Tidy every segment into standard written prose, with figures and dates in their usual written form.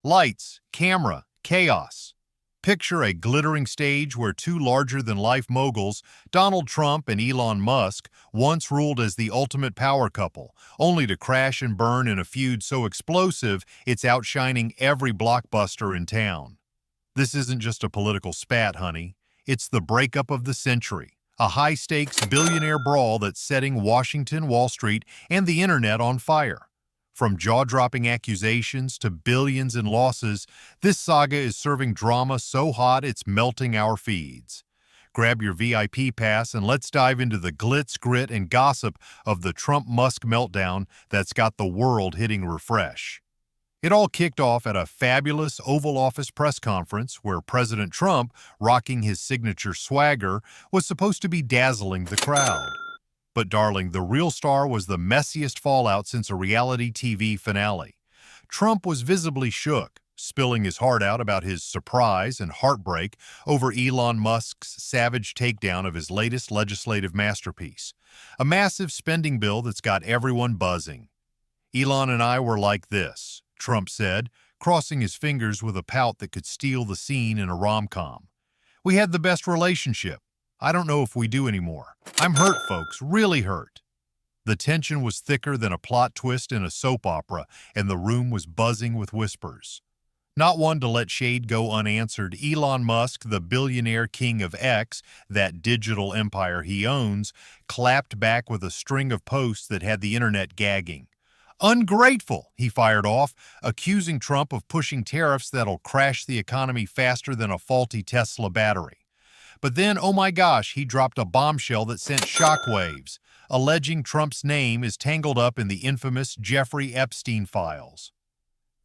Lights, camera, chaos. Picture a glittering stage where two larger-than-life moguls, Donald Trump and Elon Musk, once ruled as the ultimate power couple, only to crash and burn in a feud so explosive it's outshining every blockbuster in town. This isn't just a political spat, honey. It's the breakup of the century, a high-stakes billionaire brawl that's setting Washington, Wall Street, and the internet on fire. From jaw-dropping accusations to billions in losses, this saga is serving drama so hot it's melting our feeds. Grab your VIP pass and let's dive into the glitz, grit, and gossip of the Trump-Musk meltdown that's got the world hitting refresh. It all kicked off at a fabulous Oval Office press conference where President Trump, rocking his signature swagger, was supposed to be dazzling the crowd. But darling, the real star was the messiest fallout since a reality TV finale. Trump was visibly shook, spilling his heart out about his surprise and heartbreak over Elon Musk's savage takedown of his latest legislative masterpiece, a massive spending bill that's got everyone buzzing. "Elon and I were like this," Trump said, crossing his fingers with a pout that could steal the scene in a rom-com. "We had the best relationship. I don't know if we do anymore. I'm hurt, folks, really hurt." The tension was thicker than a plot twist in a soap opera, and the room was buzzing with whispers. Not one to let shade go unanswered, Elon Musk, the billionaire king of X, that digital empire he owns, clapped back with a string of posts that had the internet gagging. "Ungrateful," he fired off, accusing Trump of pushing tariffs that'll crash the economy faster than a faulty Tesla battery. But then, oh my gosh, he dropped a bombshell that sent shockwaves, alleging Trump's name is tangled up in the infamous Jeffrey Epstein files.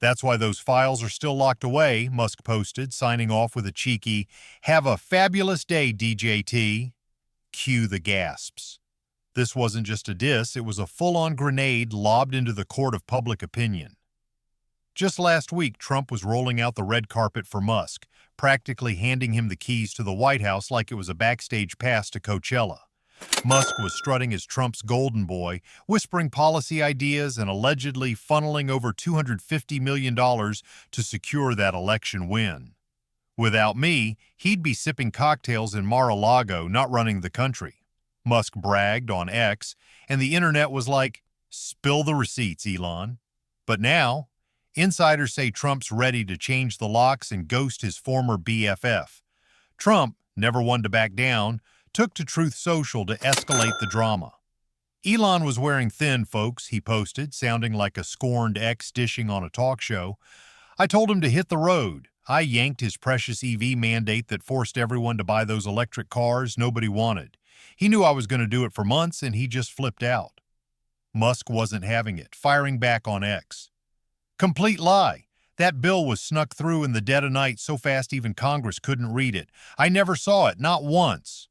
"That's why those files are still locked away," Musk posted, signing off with a cheeky, "Have a fabulous day, DJT." Cue the gasps. This wasn't just a diss, it was a full-on grenade lobbed into the court of public opinion. Just last week, Trump was rolling out the red carpet for Musk, practically handing him the keys to the White House like it was a backstage pass to Coachella. Musk was strutting as Trump's golden boy, whispering policy ideas and allegedly funneling over $250 million to secure that election win. "Without me, he'd be sipping cocktails in Mar-a-Lago, not running the country," Musk bragged on X, and the internet was like, "Spill the receipts, Elon." But now, insiders say Trump's ready to change the locks and ghost his former BFF. Trump, never one to back down, took to Truth Social to escalate the drama. "Elon was wearing thin, folks," he posted, sounding like a scorned ex dishing on a talk show. "I told him to hit the road. I yanked his precious EV mandate that forced everyone to buy those electric cars nobody wanted. He knew I was going to do it for months, and he just flipped out." Musk wasn't having it, firing back on X. "Complete lie. That bill was snuck through in the dead of night so fast even Congress couldn't read it. I never saw it, not once."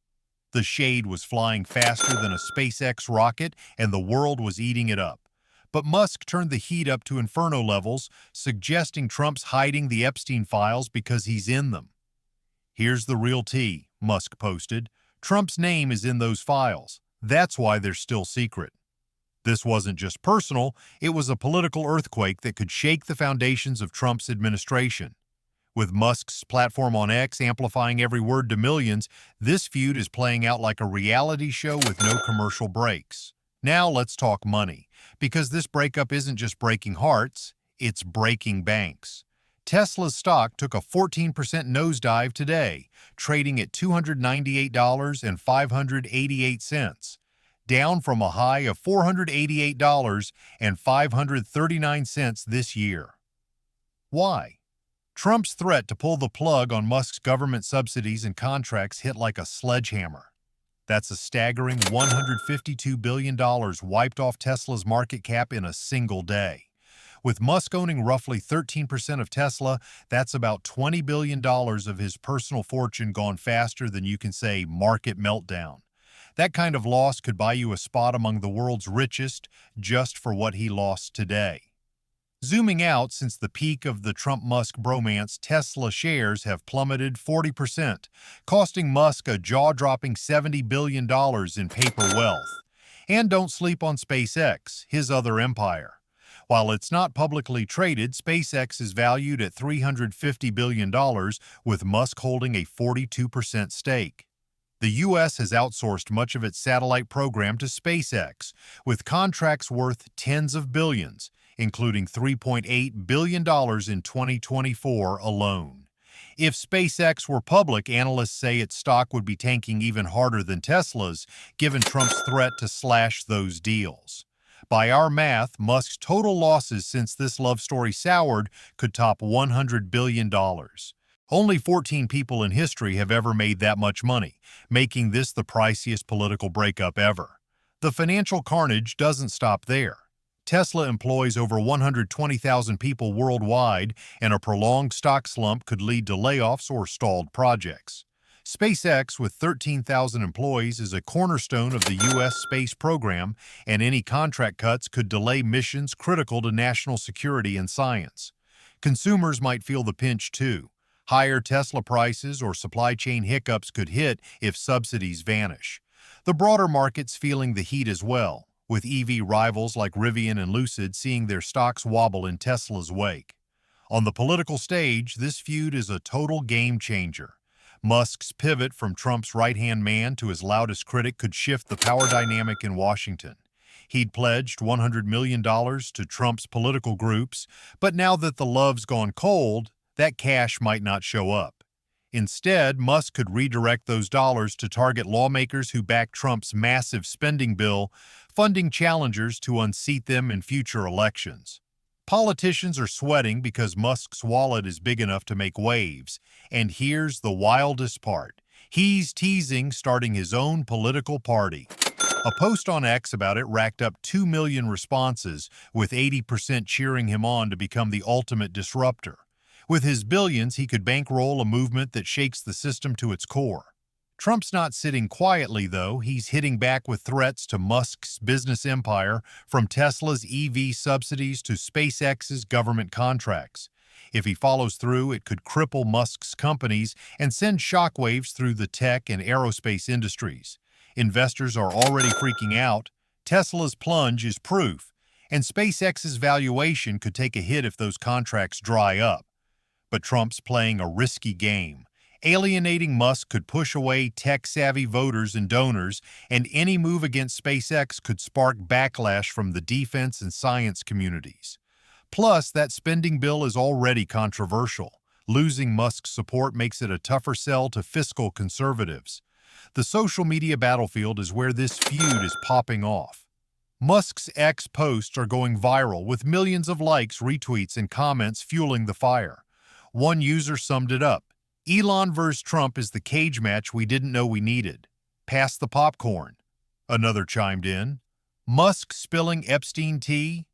The shade was flying faster than a SpaceX rocket, and the world was eating it up. But Musk turned the heat up to inferno levels, suggesting Trump's hiding the Epstein files because he's in them. "Here's the real tea," Musk posted. "Trump's name is in those files. That's why they're still secret." This wasn't just personal, it was a political earthquake that could shake the foundations of Trump's administration. With Musk's platform on X amplifying every word to millions, this feud is playing out like a reality show with no commercial breaks. Now let's talk money, because this breakup isn't just breaking hearts, it's breaking banks. Tesla's stock took a 14% nosedive today, trading at $298.588. Down from a high of $488.539 this year. Why? Trump's threat to pull the plug on Musk's government subsidies and contracts hit like a sledgehammer. That's a staggering $152 billion wiped off Tesla's market cap in a single day. With Musk owning roughly 13% of Tesla, that's about $20 billion of his personal fortune gone faster than you can say market meltdown. That kind of loss could buy you a spot among the world's richest just for what he lost today. Zooming out, since the peak of the Trump-Musk bromance, Tesla shares have plummeted 40%, costing Musk a jaw-dropping $70 billion in paper wealth. And don't sleep on SpaceX, his other empire. While it's not publicly traded, SpaceX is valued at $350 billion, with Musk holding a 42% stake. The U.S. has outsourced much of its satellite program to SpaceX, with contracts worth tens of billions, including $3.8 billion in 2024 alone. If SpaceX were public, analysts say its stock would be tanking even harder than Tesla's, given Trump's threat to slash those deals. By our math, Musk's total losses since this love story soured could top $100 billion. Only 14 people in history have ever made that much money, making this the priciest political breakup ever. The financial carnage doesn't stop there. Tesla employs over 120,000 people worldwide, and a prolonged stock slump could lead to layoffs or stalled projects. SpaceX, with 13,000 employees, is a cornerstone of the U.S. space program, and any contract cuts could delay missions critical to national security and science. Consumers might feel the pinch, too. Higher Tesla prices or supply chain hiccups could hit if subsidies vanish. The broader market's feeling the heat as well, with EV rivals like Rivian and Lucid seeing their stocks wobble in Tesla's wake. On the political stage, this feud is a total game changer. Musk's pivot from Trump's right-hand man to his loudest critic could shift the power dynamic in Washington. He'd pledged $100 million to Trump's political groups, but now that the love's gone cold, that cash might not show up. Instead, Musk could redirect those dollars to target lawmakers who back Trump's massive spending bill, funding challengers to unseat them in future elections. Politicians are sweating because Musk's wallet is big enough to make waves. And here's the wildest part. He's teasing starting his own political party. A post on X about it racked up 2 million responses, with 80% cheering him on to become the ultimate disruptor. With his billions, he could bankroll a movement that shakes the system to its core. Trump's not sitting quietly, though. He's hitting back with threats to Musk's business empire, from Tesla's EV subsidies to SpaceX's government contracts. If he follows through, it could cripple Musk's companies and send shockwaves through the tech and aerospace industries. Investors are already freaking out. Tesla's plunge is proof, and SpaceX's valuation could take a hit if those contracts dry up. But Trump's playing a risky game. Alienating Musk could push away tech-savvy voters and donors, and any move against SpaceX could spark backlash from the defense and science communities. Plus, that spending bill is already controversial. Losing Musk's support makes it a tougher sell to fiscal conservatives. The social media battlefield is where this feud is popping off. Musk's X posts are going viral, with millions of likes, retweets, and comments fueling the fire. One user summed it up: Elon vs. Trump is the cage match we didn't know we needed. Pass the popcorn. Another chimed in: Musk spilling Epstein tea?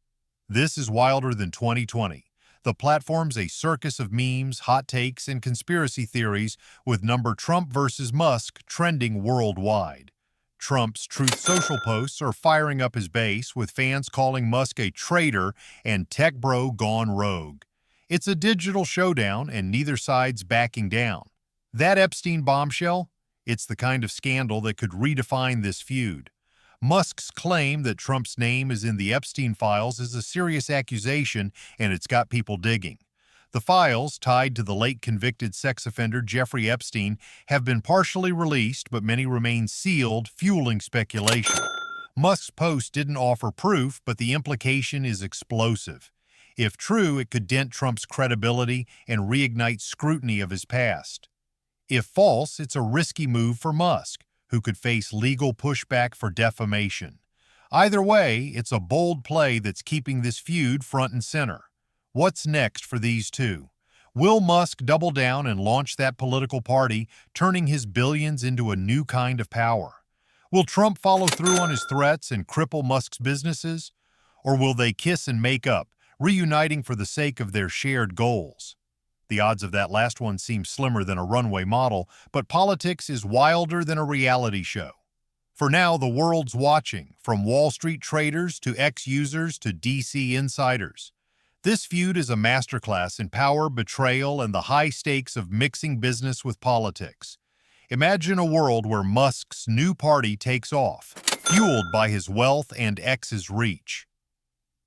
This is wilder than 2020. The platform's a circus of memes, hot takes, and conspiracy theories, with number Trump versus Musk trending worldwide. Trump's Truth Social posts are firing up his base, with fans calling Musk a traitor and tech bro gone rogue. It's a digital showdown, and neither side's backing down. That Epstein bombshell? It's the kind of scandal that could redefine this feud. Musk's claim that Trump's name is in the Epstein files is a serious accusation, and it's got people digging. The files, tied to the late convicted sex offender Jeffrey Epstein, have been partially released, but many remain sealed, fueling speculation. Musk's post didn't offer proof, but the implication is explosive. If true, it could dent Trump's credibility and reignite scrutiny of his past. If false, it's a risky move for Musk, who could face legal pushback for defamation. Either way, it's a bold play that's keeping this feud front and center. What's next for these two? Will Musk double down and launch that political party, turning his billions into a new kind of power? Will Trump follow through on his threats and cripple Musk's businesses? Or will they kiss and make up, reuniting for the sake of their shared goals? The odds of that last one seem slimmer than a runway model, but politics is wilder than a reality show. For now, the world's watching, from Wall Street traders to ex-users to DC insiders. This feud is a masterclass in power, betrayal, and the high stakes of mixing business with politics. Imagine a world where Musk's new party takes off, fueled by his wealth and X's reach.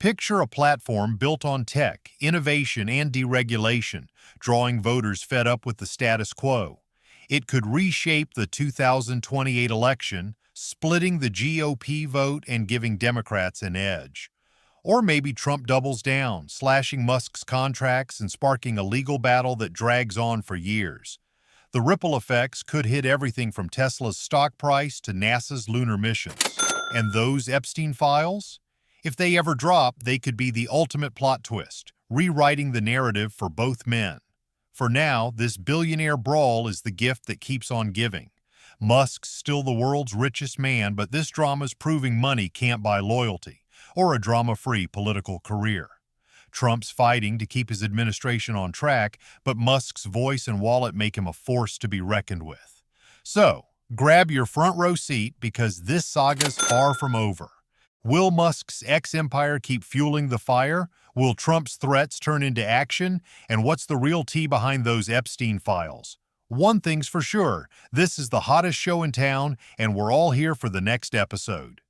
Picture a platform built on tech, innovation, and deregulation, drawing voters fed up with the status quo. It could reshape the 2028 election, splitting the GOP vote and giving Democrats an edge. Or maybe Trump doubles down, slashing Musk's contracts and sparking a legal battle that drags on for years. The ripple effects could hit everything from Tesla's stock price to NASA's lunar missions. And those Epstein files? If they ever drop, they could be the ultimate plot twist, rewriting the narrative for both men. For now, this billionaire brawl is the gift that keeps on giving. Musk's still the world's richest man, but this drama's proving money can't buy loyalty or a drama-free political career. Trump's fighting to keep his administration on track, but Musk's voice and wallet make him a force to be reckoned with. So, grab your front row seat because this saga's far from over. Will Musk's X-empire keep fueling the fire? Will Trump's threats turn into action? And what's the real tea behind those Epstein files? One thing's for sure, this is the hottest show in town, and we're all here for the next episode.